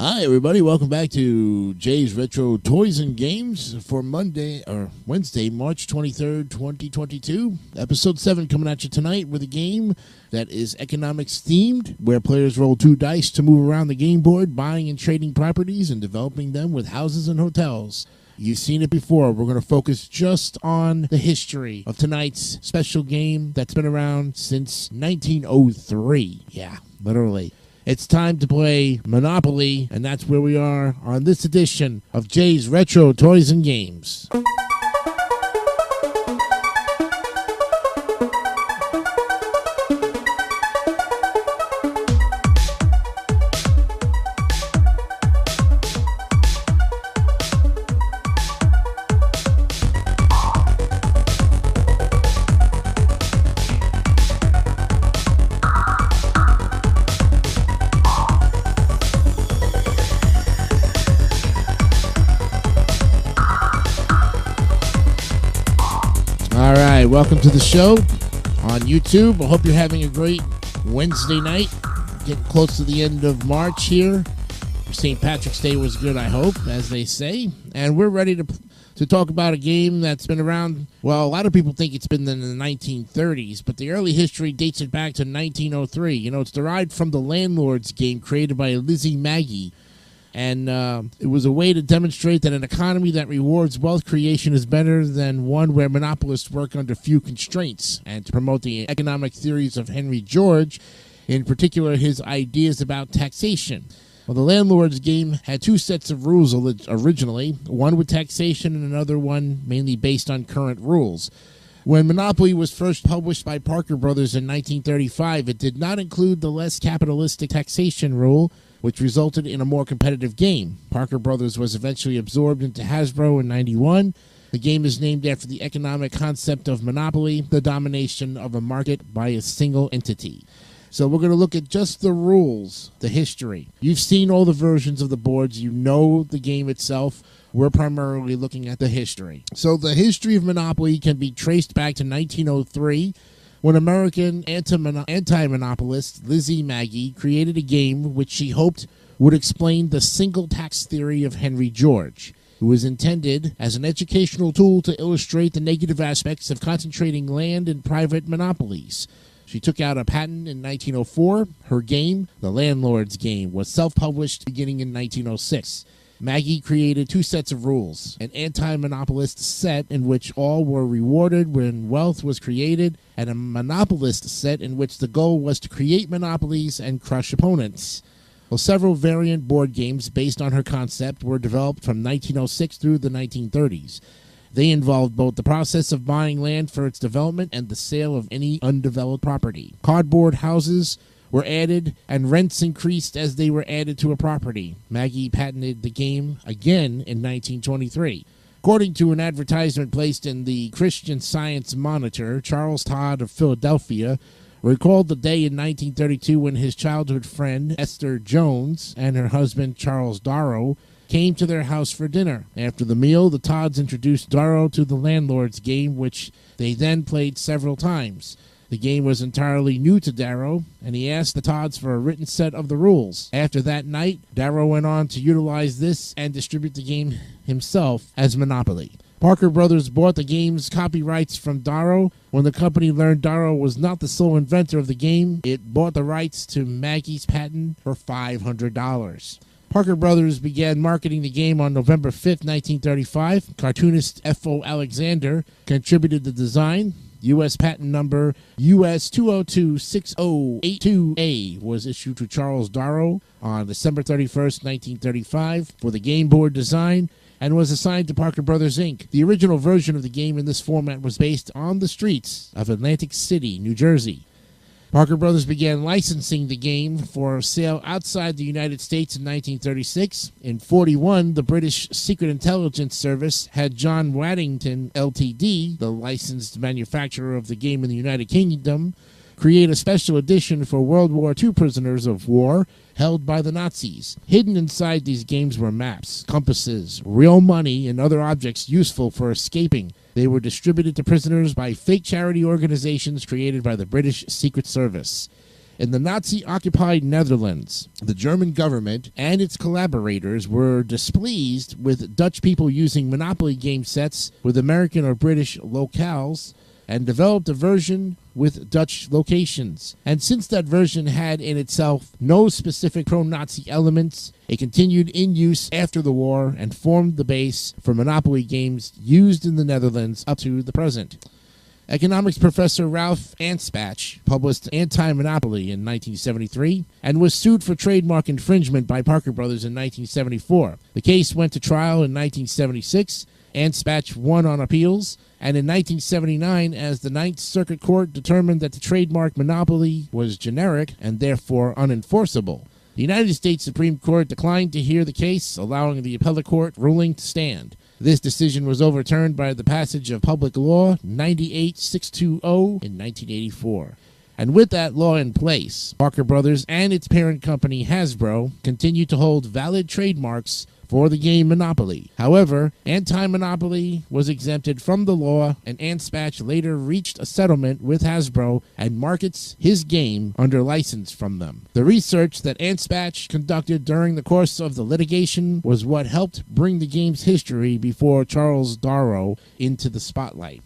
Hi, everybody. Welcome back to Jay's Retro Toys and Games for Wednesday, March 23rd, 2022. Episode 7 coming at you tonight with a game that is economics themed, where players roll 2 dice to move around the game board, buying and trading properties and developing them with houses and hotels. You've seen it before. We're going to focus just on the history of tonight's special game that's been around since 1903. Yeah, literally. It's time to play Monopoly, and that's where we are on this edition of Jay's Retro Toys and Games. Welcome to the show on YouTube. I hope you're having a great Wednesday night. Getting close to the end of March here. St. Patrick's Day was good, I hope, as they say. And we're ready to talk about a game that's been around. Well, a lot of people think it's been in the 1930s, but the early history dates it back to 1903. You know, it's derived from the Landlord's game created by Lizzie Magie. And it was a way to demonstrate that an economy that rewards wealth creation is better than one where monopolists work under few constraints, and to promote the economic theories of Henry George, in particular his ideas about taxation. Well, the Landlord's game had 2 sets of rules originally, one with taxation and another one mainly based on current rules. When Monopoly was first published by Parker Brothers in 1935, it did not include the less capitalistic taxation rule, which resulted in a more competitive game. Parker Brothers was eventually absorbed into Hasbro in 1991. The game is named after the economic concept of monopoly, the domination of a market by a single entity. So we're going to look at just the rules, the history. You've seen all the versions of the boards. You know the game itself. We're primarily looking at the history. So the history of Monopoly can be traced back to 1903, when American anti-monopolist Lizzie Magie created a game which she hoped would explain the single tax theory of Henry George. It was intended as an educational tool to illustrate the negative aspects of concentrating land in private monopolies. She took out a patent in 1904. Her game, the Landlord's game, was self-published beginning in 1906. Magie created 2 sets of rules, an anti-monopolist set in which all were rewarded when wealth was created, and a monopolist set in which the goal was to create monopolies and crush opponents. Well, several variant board games based on her concept were developed from 1906 through the 1930s. They involved both the process of buying land for its development and the sale of any undeveloped property. Cardboard houses were added, and rents increased as they were added to a property. Magie patented the game again in 1923. According to an advertisement placed in the Christian Science Monitor, Charles Todd of Philadelphia recalled the day in 1932 when his childhood friend Esther Jones and her husband Charles Darrow came to their house for dinner. After the meal, the Todds introduced Darrow to the Landlord's game, which they then played several times. The game was entirely new to Darrow, and he asked the Todds for a written set of the rules. After that night, Darrow went on to utilize this and distribute the game himself as Monopoly. Parker Brothers bought the game's copyrights from Darrow. When the company learned Darrow was not the sole inventor of the game, it bought the rights to Magie's patent for $500. Parker Brothers began marketing the game on November 5th, 1935. Cartoonist F.O. Alexander contributed the design. U.S. patent number US 2026082A was issued to Charles Darrow on December 31st, 1935 for the game board design, and was assigned to Parker Brothers, Inc. The original version of the game in this format was based on the streets of Atlantic City, New Jersey. Parker Brothers began licensing the game for sale outside the United States in 1936. In 1941, the British Secret Intelligence Service had John Waddington Ltd., the licensed manufacturer of the game in the United Kingdom, create a special edition for World War II prisoners of war held by the Nazis. Hidden inside these games were maps, compasses, real money, and other objects useful for escaping. They were distributed to prisoners by fake charity organizations created by the British Secret Service. In the Nazi-occupied Netherlands, the German government and its collaborators were displeased with Dutch people using Monopoly game sets with American or British locales and developed a version with Dutch locations. And since that version had in itself no specific pro-Nazi elements, it continued in use after the war and formed the base for Monopoly games used in the Netherlands up to the present. Economics professor Ralph Anspach published Anti-Monopoly in 1973 and was sued for trademark infringement by Parker Brothers in 1974. The case went to trial in 1976. Anspach won on appeals, and in 1979, as the Ninth Circuit Court determined that the trademark Monopoly was generic and therefore unenforceable. The United States Supreme Court declined to hear the case, allowing the appellate court ruling to stand. This decision was overturned by the passage of Public Law 98620 in 1984. And with that law in place, Parker Brothers and its parent company Hasbro continue to hold valid trademarks for the game Monopoly. However, Anti-Monopoly was exempted from the law, and Anspach later reached a settlement with Hasbro and markets his game under license from them. The research that Anspach conducted during the course of the litigation was what helped bring the game's history before Charles Darrow into the spotlight.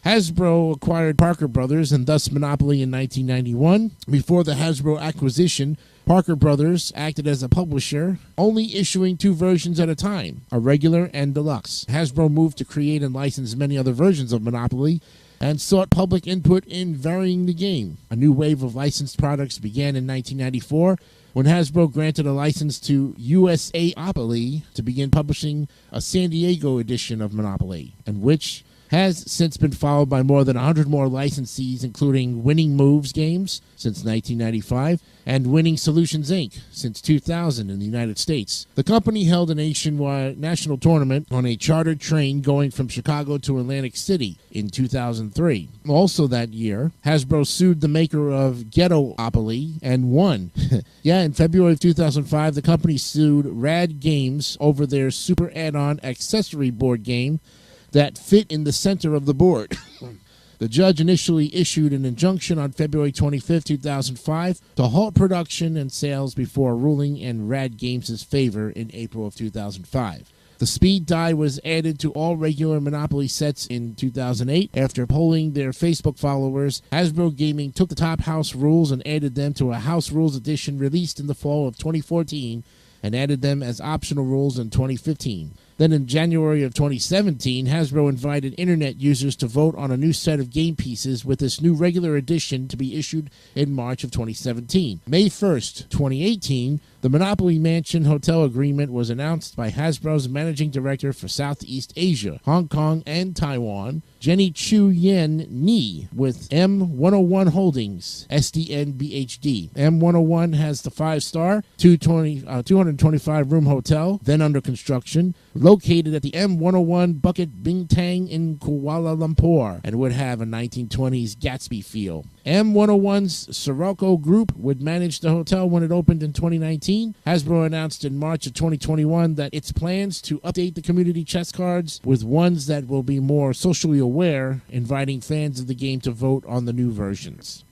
Hasbro acquired Parker Brothers and thus Monopoly in 1991. Before the Hasbro acquisition, Parker Brothers acted as a publisher, only issuing 2 versions at a time, a regular and deluxe. Hasbro moved to create and license many other versions of Monopoly and sought public input in varying the game. A new wave of licensed products began in 1994 when Hasbro granted a license to USAopoly to begin publishing a San Diego edition of Monopoly, and which has since been followed by more than 100 more licensees, including Winning Moves Games since 1995 and Winning Solutions Inc. since 2000 in the United States. The company held a national tournament on a chartered train going from Chicago to Atlantic City in 2003. Also that year, Hasbro sued the maker of Ghettopoly and won. In February of 2005, the company sued Rad Games over their super add-on accessory board game that fit in the center of the board. The judge initially issued an injunction on February 25, 2005 to halt production and sales before ruling in Rad Games' favor in April of 2005. The speed die was added to all regular Monopoly sets in 2008. After polling their Facebook followers, Hasbro Gaming took the top house rules and added them to a House Rules edition released in the fall of 2014 and added them as optional rules in 2015. Then in January of 2017, Hasbro invited internet users to vote on a new set of game pieces with this new regular edition to be issued in March of 2017. May 1st, 2018, the Monopoly Mansion Hotel Agreement was announced by Hasbro's Managing Director for Southeast Asia, Hong Kong, and Taiwan, Jenny Chu Yen Ni, with M101 Holdings, SDNBHD. M101 has the 5-star, 225-room hotel, then under construction, located at the M101 Bukit Bintang in Kuala Lumpur, and would have a 1920s Gatsby feel. M101's Sirocco Group would manage the hotel when it opened in 2019. Hasbro announced in March of 2021 that its plans to update the community chess cards with ones that will be more socially aware, inviting fans of the game to vote on the new versions.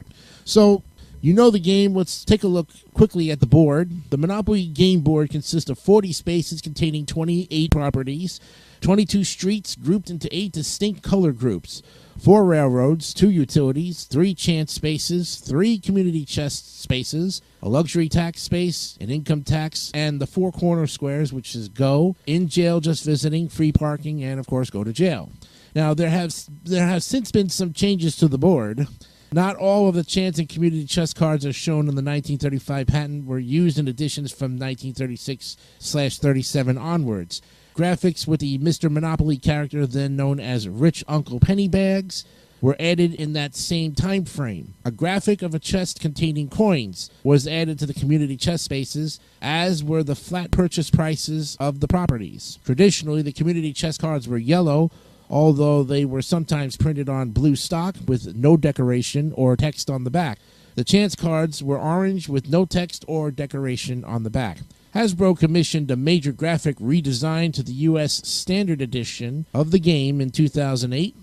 So, you know the game. Let's take a look quickly at the board. The Monopoly game board consists of 40 spaces containing 28 properties, 22 streets grouped into 8 distinct color groups, 4 railroads, 2 utilities, 3 chance spaces, 3 community chest spaces, a luxury tax space, an income tax, and the 4 corner squares, which is go, in jail just visiting, free parking, and of course go to jail. Now there have since been some changes to the board. Not all of the chance and community chess cards are shown in the 1935 patent were used in editions from 1936/37 onwards. Graphics with the Mr. Monopoly character, then known as Rich Uncle Pennybags, were added in that same time frame. A graphic of a chest containing coins was added to the community chest spaces, as were the flat purchase prices of the properties. Traditionally, the community chest cards were yellow, although they were sometimes printed on blue stock with no decoration or text on the back. The chance cards were orange with no text or decoration on the back. Hasbro commissioned a major graphic redesign to the U.S. Standard Edition of the game in 2008,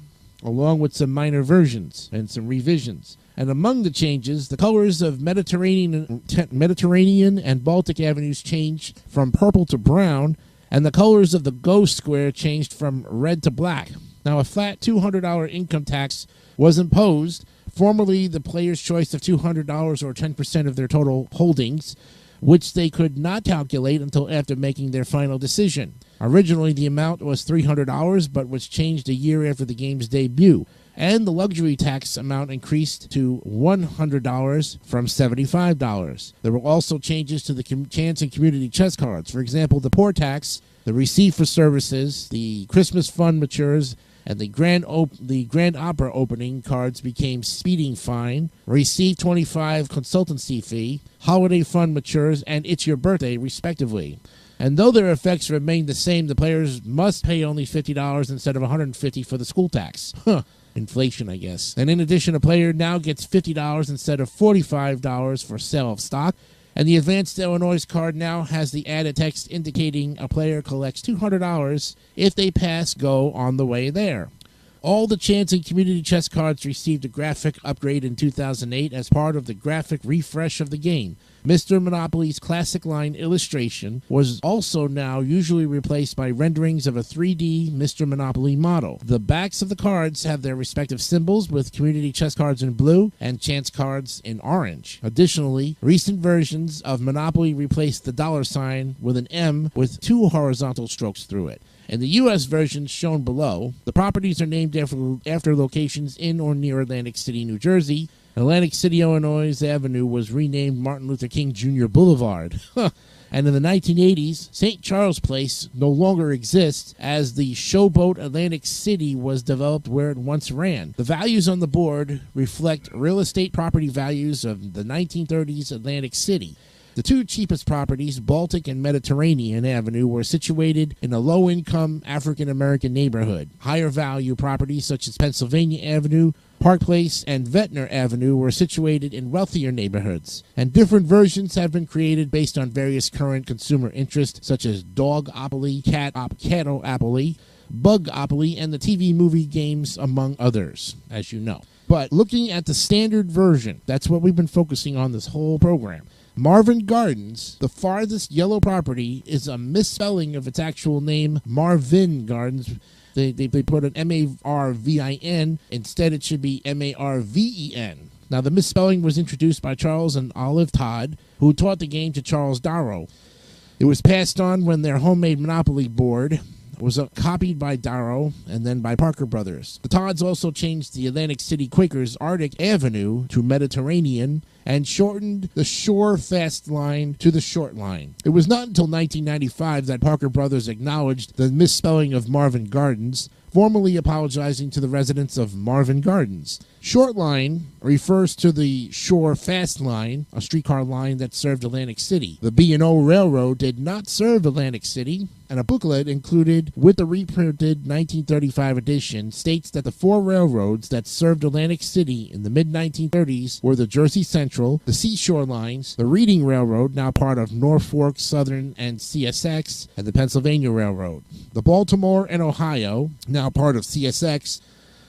along with some minor versions and some revisions. And among the changes, the colors of Mediterranean and Baltic avenues changed from purple to brown, and the colors of the Ghost Square changed from red to black. Now, a flat $200 income tax was imposed, formerly the player's choice of $200 or 10% of their total holdings, which they could not calculate until after making their final decision. Originally, the amount was $300, but was changed a year after the game's debut, and the luxury tax amount increased to $100 from $75. There were also changes to the chance and community chess cards. For example, the poor tax, the receipt for services, the Christmas fund matures, and the Grand Opera opening cards became speeding fine, receive 25 consultancy fee, holiday fund matures, and it's your birthday, respectively. And though their effects remain the same, the players must pay only $50 instead of $150 for the school tax. Inflation, I guess. And in addition, a player now gets $50 instead of $45 for sale of stock. And the Advanced Illinois card now has the added text indicating a player collects $200 if they pass go on the way there. All the Chance and Community Chess cards received a graphic upgrade in 2008 as part of the graphic refresh of the game. Mr. Monopoly's classic line illustration was also now usually replaced by renderings of a 3D Mr. Monopoly model. The backs of the cards have their respective symbols, with Community Chess cards in blue and Chance cards in orange. Additionally, recent versions of Monopoly replaced the $sign with an M with 2 horizontal strokes through it. In the U.S. versions shown below, the properties are named after locations in or near Atlantic City, New Jersey. Atlantic City, Illinois Avenue was renamed Martin Luther King Jr. Boulevard. And in the 1980s, St. Charles Place no longer exists, as the Showboat Atlantic City was developed where it once ran. The values on the board reflect real estate property values of the 1930s Atlantic City. The 2 cheapest properties, Baltic and Mediterranean Avenue, were situated in a low-income African-American neighborhood. Higher-value properties such as Pennsylvania Avenue, Park Place, and Ventnor Avenue were situated in wealthier neighborhoods. And different versions have been created based on various current consumer interests, such as Dogopoly, Catopoly, Bugopoly, and the TV movie games, among others, as you know. But looking at the standard version, that's what we've been focusing on this whole program. Marvin Gardens, the farthest yellow property, is a misspelling of its actual name, Marvin Gardens. They put an M-A-R-V-I-N. Instead, it should be M-A-R-V-E-N. Now, the misspelling was introduced by Charles and Olive Todd, who taught the game to Charles Darrow. It was passed on when their homemade Monopoly board was copied by Darrow and then by Parker Brothers. The Todds also changed the Atlantic City Quakers' Arctic Avenue to Mediterranean and shortened the Shore Fast line to the Short line. It was not until 1995 that Parker Brothers acknowledged the misspelling of Marvin Gardens, formally apologizing to the residents of Marvin Gardens. Short line refers to the Shore Fast line, a streetcar line that served Atlantic City. The B&O Railroad did not serve Atlantic City, and a booklet included with the reprinted 1935 edition states that the 4 railroads that served Atlantic City in the mid-1930s were the Jersey Central, the Seashore Lines, the Reading Railroad, now part of Norfolk Southern and CSX, and the Pennsylvania Railroad. The Baltimore and Ohio, now part of CSX,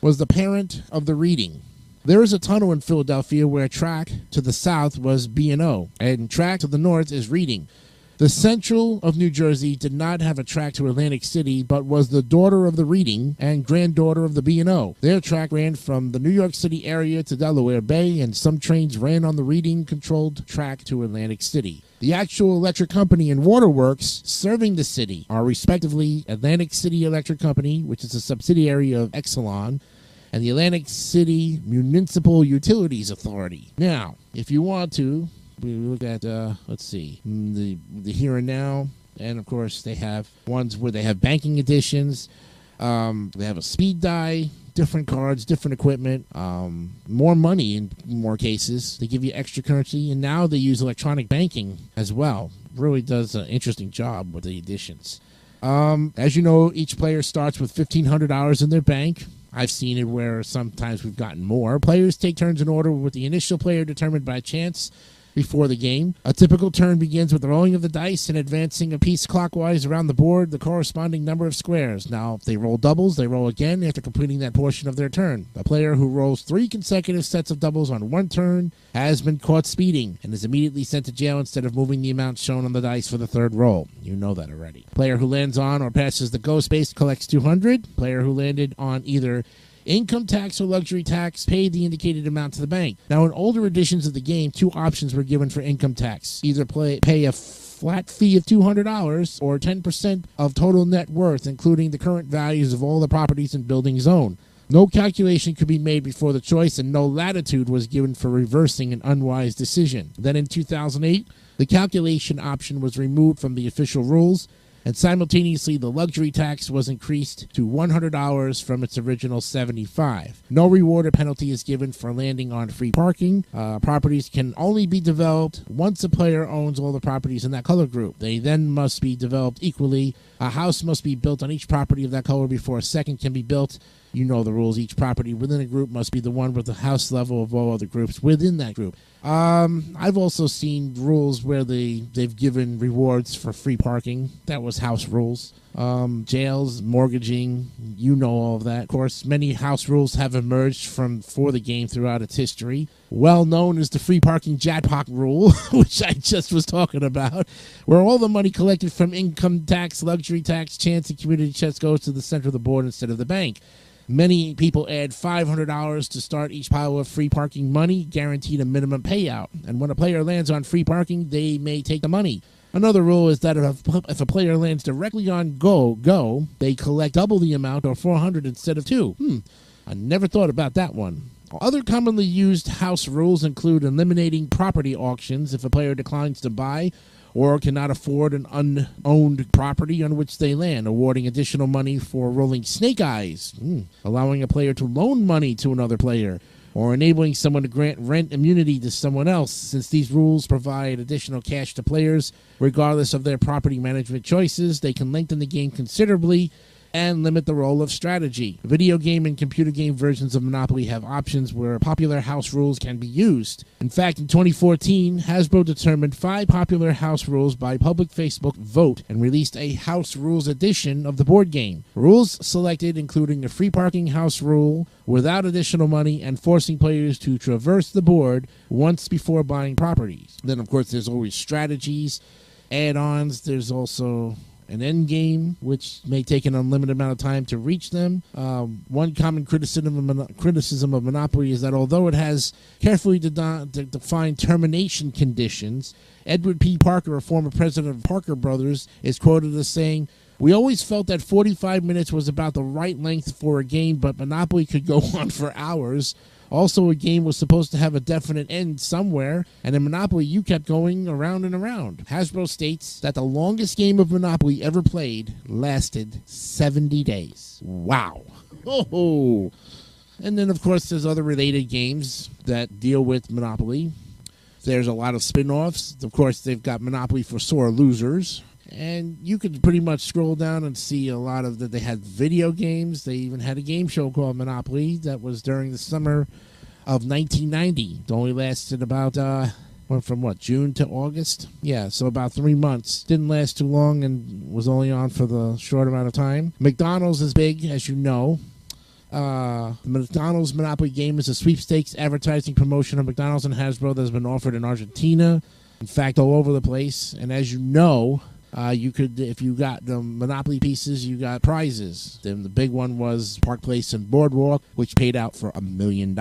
was the parent of the Reading. There is a tunnel in Philadelphia where track to the south was B&O, and track to the north is Reading. The Central of New Jersey did not have a track to Atlantic City, but was the daughter of the Reading and granddaughter of the B&O. Their track ran from the New York City area to Delaware Bay, and some trains ran on the Reading-controlled track to Atlantic City. The actual electric company and waterworks serving the city are respectively Atlantic City Electric Company, which is a subsidiary of Exelon, and the Atlantic City Municipal Utilities Authority. Now, if you want to, we look at, let's see, the here and now, and of course they have ones where they have banking editions, they have a speed die, different cards, different equipment, more money in more cases. They give you extra currency, and now they use electronic banking as well. Really does an interesting job with the editions. As you know, each player starts with $1,500 in their bank. I've seen it where sometimes we've gotten more. Players take turns in order with the initial player determined by chance, before the game. A typical turn begins with the rolling of the dice and advancing a piece clockwise around the board the corresponding number of squares. Now, if they roll doubles, they roll again after completing that portion of their turn. The player who rolls 3 consecutive sets of doubles on one turn has been caught speeding and is immediately sent to jail instead of moving the amount shown on the dice for the third roll. You know that already. Player who lands on or passes the go space collects 200. Player who landed on either income tax or luxury tax paid the indicated amount to the bank. Now, in older editions of the game, 2 options were given for income tax. Either pay a flat fee of $200 or 10% of total net worth, including the current values of all the properties and buildings owned. No calculation could be made before the choice, and no latitude was given for reversing an unwise decision. Then in 2008, the calculation option was removed from the official rules, and simultaneously the luxury tax was increased to $100 from its original $75. No reward or penalty is given for landing on free parking. Properties can only be developed once a player owns all the properties in that color group. They then must be developed equally. A house must be built on each property of that color before a second can be built. You know the rules. Each property within a group must be the one with the house level of all other groups within that group. I've also seen rules where they've given rewards for free parking. That was house rules. Jails, mortgaging, you know all of that. Of course, many house rules have emerged for the game throughout its history. Well known as the free parking jackpot rule, which I just was talking about, where all the money collected from income tax, luxury tax, chance, and community chest goes to the center of the board instead of the bank. Many people add $500 to start each pile of free parking money, guaranteed a minimum payout. And when a player lands on free parking, they may take the money. Another rule is that if a player lands directly on go, they collect double the amount, or $400 instead of $2. I never thought about that one. Other commonly used house rules include eliminating property auctions if a player declines to buy or cannot afford an unowned property on which they land, awarding additional money for rolling snake eyes, allowing a player to loan money to another player, or enabling someone to grant rent immunity to someone else. Since these rules provide additional cash to players, regardless of their property management choices, they can lengthen the game considerably and limit the role of strategy. Video game and computer game versions of Monopoly have options where popular house rules can be used. In fact, in 2014, Hasbro determined 5 popular house rules by public Facebook vote and released a house rules edition of the board game. Rules selected including a free parking house rule without additional money and forcing players to traverse the board once before buying properties. Then, of course, there's always strategies, add-ons. There's also an end game, which may take an unlimited amount of time to reach them. One common criticism of Monopoly is that although it has carefully defined termination conditions, Edward P. Parker, a former president of Parker Brothers, is quoted as saying, "We always felt that 45 minutes was about the right length for a game, but Monopoly could go on for hours. Also, a game was supposed to have a definite end somewhere, and in Monopoly, you kept going around and around." Hasbro states that the longest game of Monopoly ever played lasted 70 days. Wow. Oh. And then, of course, there's other related games that deal with Monopoly. There's a lot of spin-offs. Of course, they've got Monopoly for sore losers. And you could pretty much scroll down and see a lot of that. They had video games. They even had a game show called Monopoly that was during the summer of 1990. It only lasted about, went from June to August? Yeah, so about 3 months. Didn't last too long and was only on for the short amount of time. McDonald's is big, as you know. The McDonald's Monopoly game is a sweepstakes advertising promotion of McDonald's and Hasbro that has been offered in Argentina. In fact, all over the place. And as you know, you could, if you got the Monopoly pieces, you got prizes. Then the big one was Park Place and Boardwalk, which paid out for $1 million.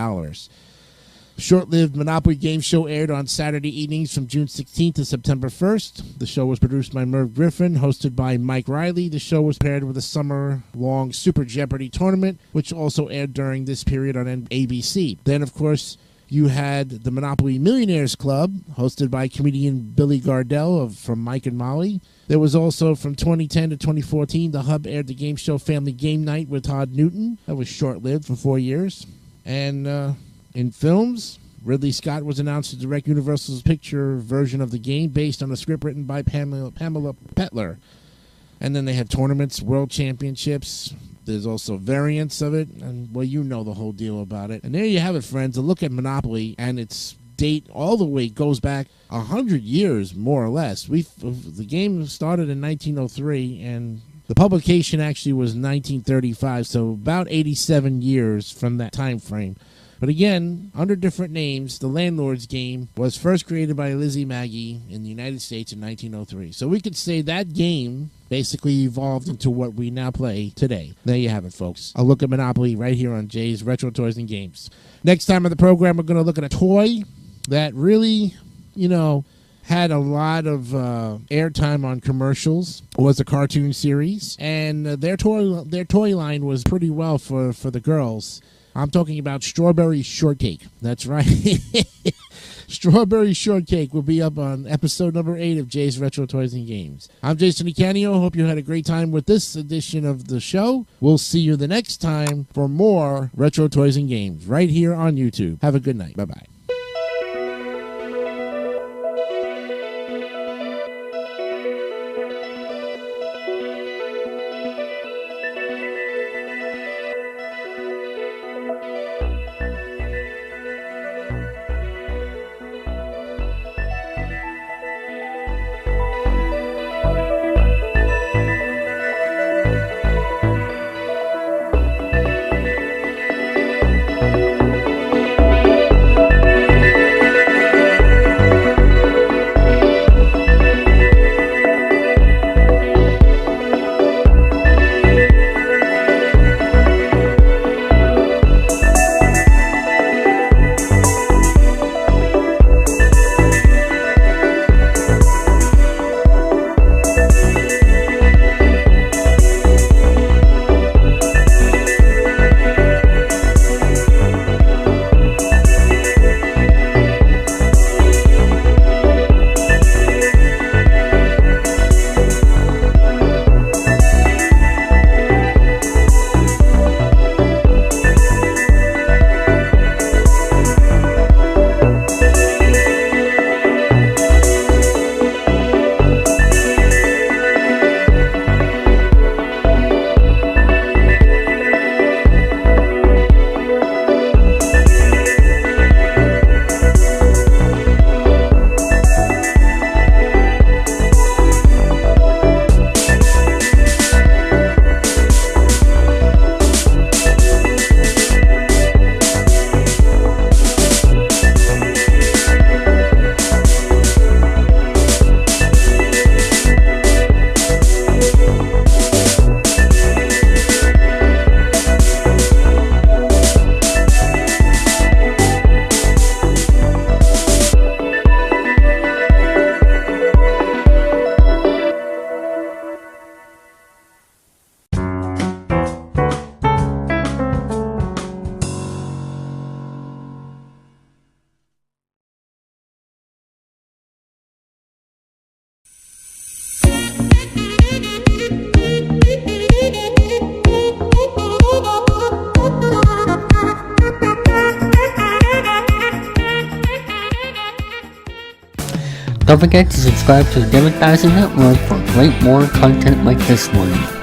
Short-lived Monopoly game show aired on Saturday evenings from June 16th to September 1st. The show was produced by Merv Griffin, hosted by Mike Riley. The show was paired with a summer-long Super Jeopardy tournament, which also aired during this period on ABC. Then, of course, you had the Monopoly Millionaires Club, hosted by comedian Billy Gardell from Mike and Molly. There was also, from 2010 to 2014, the Hub aired the game show Family Game Night with Todd Newton. That was short-lived for 4 years. And in films, Ridley Scott was announced to direct Universal's picture version of the game based on a script written by Pamela Petler. And then they had tournaments, world championships. There's also variants of it, and, well, you know the whole deal about it. And there you have it, friends, a look at Monopoly and its date all the way goes back 100 years, more or less. The game started in 1903, and the publication actually was 1935, so about 87 years from that time frame. But again, under different names, the Landlord's game was first created by Lizzie Magie in the United States in 1903. So we could say that game basically evolved into what we now play today. There you have it, folks. A look at Monopoly right here on Jay's Retro Toys and Games. Next time on the program, we're going to look at a toy that really, had a lot of airtime on commercials. It was a cartoon series, and their toy line was pretty well for the girls. I'm talking about Strawberry Shortcake. That's right. Strawberry Shortcake will be up on episode number 8 of Jay's Retro Toys and Games. I'm Jason Icanio. Hope you had a great time with this edition of the show. We'll see you the next time for more Retro Toys and Games right here on YouTube. Have a good night. Bye-bye. Don't forget to subscribe to the Derived Network for great more content like this one.